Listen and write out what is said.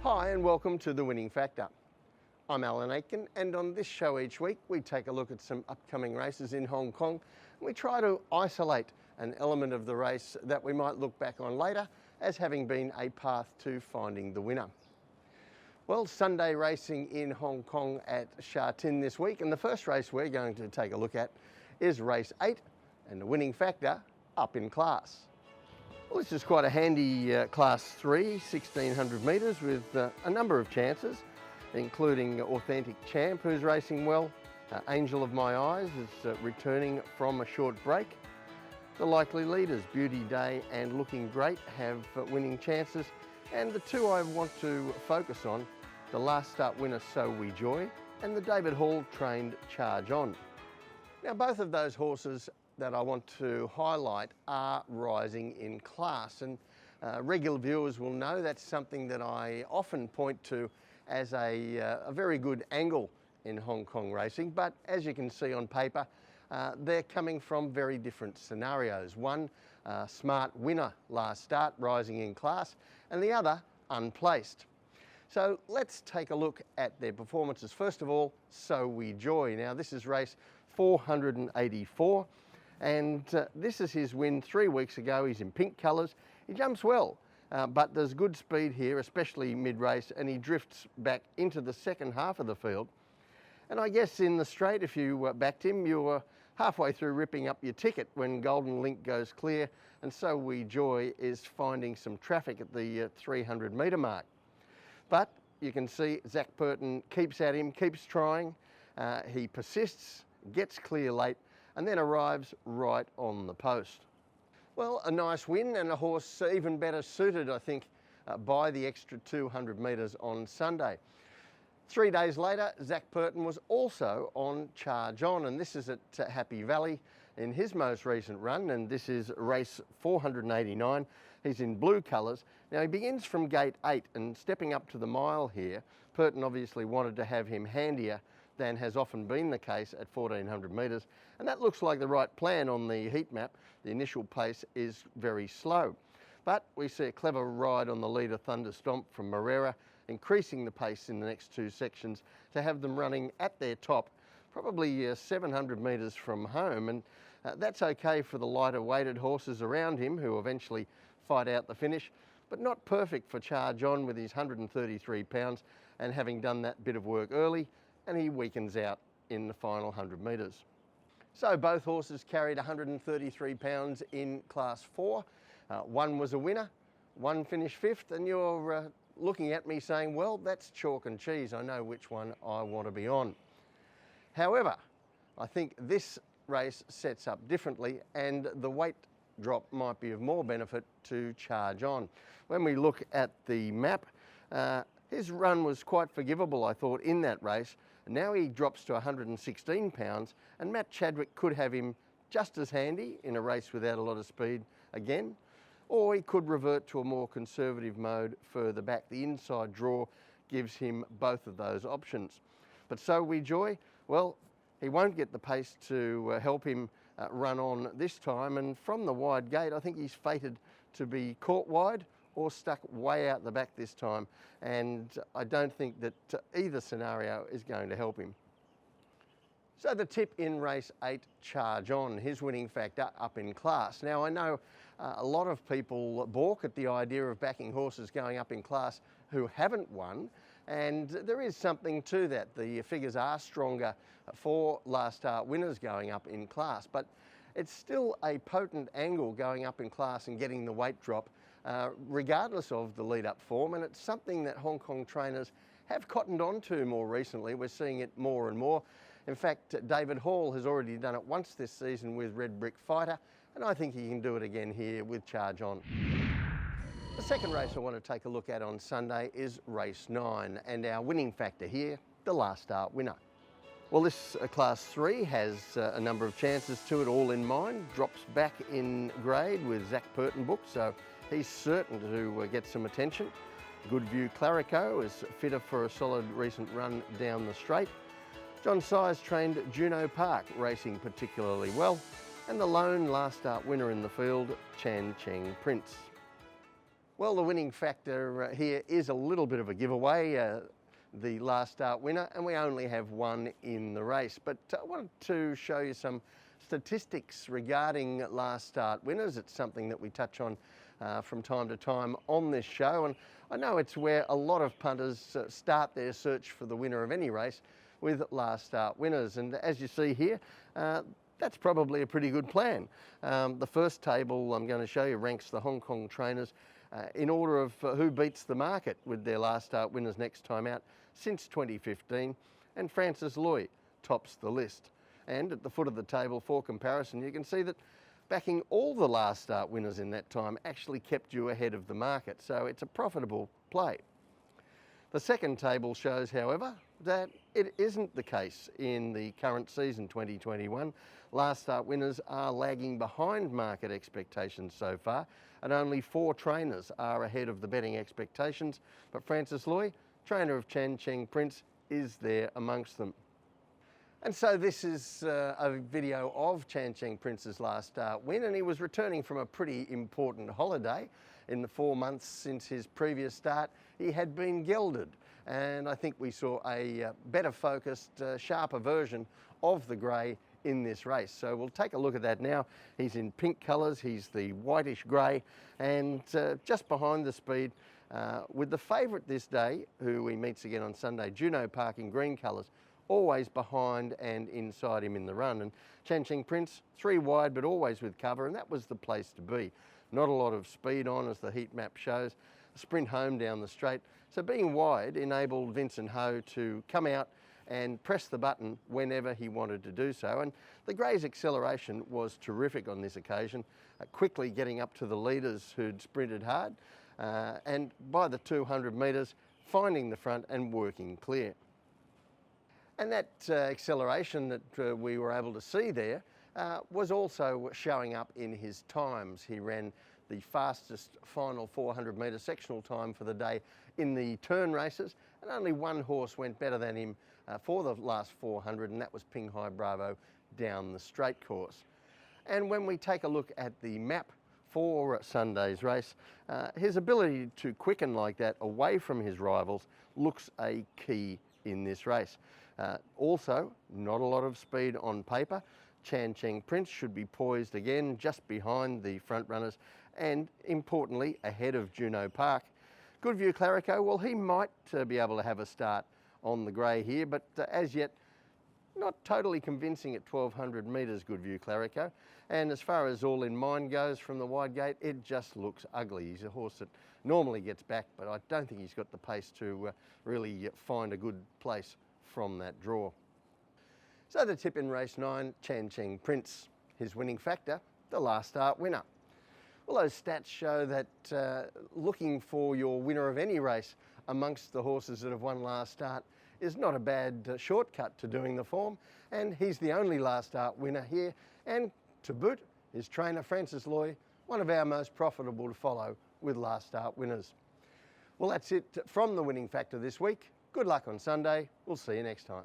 Hi and welcome to The Winning Factor. I'm Alan Aitken, and on this show each week we take a look at some upcoming races in Hong Kong and we try to isolate an element of the race that we might look back on later as having been a path to finding the winner. Well, Sunday racing in Hong Kong at Sha Tin this week, and the first race we're going to take a look at is race 8 and the winning factor up in class. Well, this is quite a handy class 3, 1600 metres with a number of chances, including Authentic Champ, who's racing well. Angel of My Eyes is returning from a short break. The likely leaders, Beauty Day and Looking Great, have winning chances. And the two I want to focus on, the last start winner, So We Joy, and the David Hall trained Charge On. Now, both of those horses that I want to highlight are rising in class, and regular viewers will know that's something that I often point to as a very good angle in Hong Kong racing. But as you can see on paper, they're coming from very different scenarios. One, smart winner last start, rising in class, and the other, unplaced. So let's take a look at their performances. First of all, So We Joy. Now, this is race 484. And this is his win 3 weeks ago. He's in pink colours. He jumps well, but there's good speed here, especially mid-race, and he drifts back into the second half of the field. And I guess in the straight, if you backed him, you were halfway through ripping up your ticket when Golden Link goes clear, and So We Joy is finding some traffic at the 300 metre mark. But you can see Zach Burton keeps at him, keeps trying. He persists, gets clear late, and then arrives right on the post. Well, a nice win, and a horse even better suited, I think, by the extra 200 metres on Sunday. 3 days later, Zach Burton was also on Charge On, and this is at Happy Valley in his most recent run, and this is race 489. He's in blue colours. Now, he begins from gate 8, and stepping up to the mile here, Burton obviously wanted to have him handier than has often been the case at 1400 metres, and that looks like the right plan on the heat map. The initial pace is very slow, but we see a clever ride on the leader Thunder Stomp from Morera, increasing the pace in the next 2 sections to have them running at their top, probably 700 metres from home, and that's okay for the lighter weighted horses around him who eventually fight out the finish, but not perfect for Charge On with his 133 pounds and having done that bit of work early, and he weakens out in the final 100 metres. So both horses carried 133 pounds in class 4. One was a winner, one finished 5th, and you're looking at me saying, well, that's chalk and cheese. I know which one I want to be on. However, I think this race sets up differently, and the weight drop might be of more benefit to Charge On. When we look at the map, his run was quite forgivable, I thought, in that race. Now he drops to 116 pounds, and Matt Chadwick could have him just as handy in a race without a lot of speed again, or he could revert to a more conservative mode further back. The inside draw gives him both of those options. But So We Joy, well, he won't get the pace to help him run on this time, and from the wide gate, I think he's fated to be caught wide or stuck way out the back this time, and I don't think that either scenario is going to help him. So the tip in race 8, Charge On, his winning factor up in class. Now, I know a lot of people balk at the idea of backing horses going up in class who haven't won, and there is something to that. The figures are stronger for last start winners going up in class, but it's still a potent angle going up in class and getting the weight drop, regardless of the lead-up form, and it's something that Hong Kong trainers have cottoned on to more recently. We're seeing it more and more. In fact, David Hall has already done it once this season with Red Brick Fighter, and I think he can do it again here with Charge On. The second race I want to take a look at on Sunday is race 9, and our winning factor here, the last start winner. Well, this class 3 has a number of chances to it, all in mind. Drops back in grade with Zach Burton book, so he's certain to get some attention. Good View Clarico is fitter for a solid recent run down the straight. John Size trained Juno Park, racing particularly well. And the lone last start winner in the field, Chanching Prince. Well, the winning factor here is a little bit of a giveaway, the last start winner, and we only have one in the race. But I wanted to show you some statistics regarding last start winners. It's something that we touch on from time to time on this show, and I know it's where a lot of punters start their search for the winner of any race with last start winners. And as you see here, that's probably a pretty good plan. The first table I'm going to show you ranks the Hong Kong trainers in order of who beats the market with their last start winners next time out since 2015, and Francis Lui tops the list. And at the foot of the table for comparison, you can see that backing all the last start winners in that time actually kept you ahead of the market, so it's a profitable play. The second table shows, however, that it isn't the case in the current season 2021. Last start winners are lagging behind market expectations so far, and only 4 trainers are ahead of the betting expectations, but Francis Lui, trainer of Chanching Prince, is there amongst them. And so this is a video of Chanching Prince's last start win, and he was returning from a pretty important holiday. In the 4 months since his previous start, he had been gelded, and I think we saw a better focused, sharper version of the grey in this race. So we'll take a look at that now. He's in pink colours, he's the whitish grey, and just behind the speed with the favourite this day, who he meets again on Sunday, Juno Park, in green colours, always behind and inside him in the run. And Chanching Prince, 3 wide but always with cover, and that was the place to be. Not a lot of speed on, as the heat map shows. A sprint home down the straight. So being wide enabled Vincent Ho to come out and press the button whenever he wanted to do so. And the grey's acceleration was terrific on this occasion, quickly getting up to the leaders who'd sprinted hard, and by the 200 metres, finding the front and working clear. And that acceleration that we were able to see there was also showing up in his times. He ran the fastest final 400 metre sectional time for the day in the turn races, and only one horse went better than him for the last 400, and that was Ping Hai Bravo down the straight course. And when we take a look at the map for Sunday's race, his ability to quicken like that away from his rivals looks a key in this race. Also, not a lot of speed on paper. Chanching Prince should be poised again just behind the front runners, and importantly ahead of Juno Park. Goodview Clarico, well, he might be able to have a start on the grey here, but as yet not totally convincing at 1200 metres, Goodview Clarico. And as far as All in Mind goes from the wide gate, it just looks ugly. He's a horse that normally gets back, but I don't think he's got the pace to really find a good place from that draw. So the tip in race 9, Chanching Prince. His winning factor, the last start winner. Well, those stats show that looking for your winner of any race amongst the horses that have won last start is not a bad shortcut to doing the form, and he's the only last start winner here, and to boot, his trainer Francis Lui, one of our most profitable to follow with last start winners. Well, that's it from the winning factor this week. Good luck on Sunday. We'll see you next time.